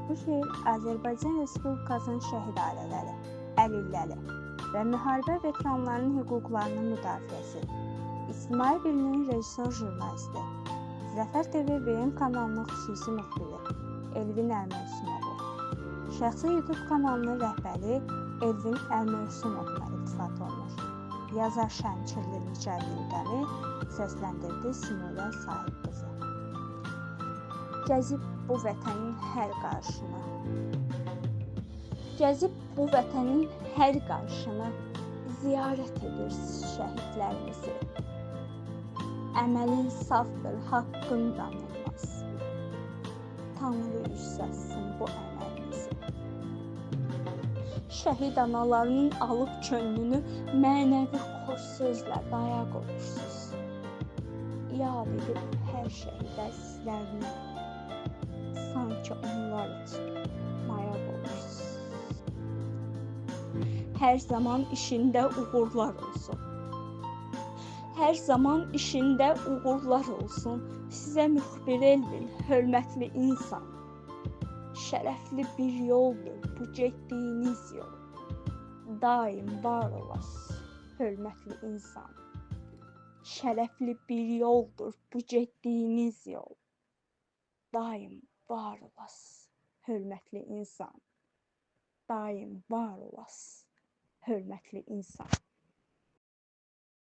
Bu şeir Azərbaycan Respublikasının şəhid ailələri, əlilləri və müharibə veteranlarının hüquqlarının müdafiəsi, İctimai Birliyin rejissor jurnalisti, Zəfər TV BM kanalının xüsusi müxbiri Elvin Əlmövsumovu, şəxsi YouTube kanalının rəhbəri Elvin Əlmövsumovla iltifat olunur. Yazar Şəmkirli Nicəl Gündəmi, səsləndirdi Simula Sahib qızı. Gəzib bu vətənin hər qarşını, gəzib bu vətənin hər qarşını, ziyarət edir şəhidlərimizi. Əməlin safdır, haqqın danılmaz. Tanrı yüksəlsin bu əməlimizi. Şəhid analarının alıb könlünü mənəvi xoş sözlə dayaq olursunuz. Yad edib hər şəhid əzizlərini, sanki onlar üçün mayaq olursunuz. Hər zaman işində uğurlar olsun. Hər zaman işində uğurlar olsun. Sizə müxbir Elvin, hörmətli insan. Şərəfli bir yoldur bu getdiyiniz yol. Daim var olasınız, hörmətli insan. Şərəfli bir yoldur bu getdiyiniz yol. Daim var olasınız, hörmətli insan. Daim var olasınız, hörmətli insan.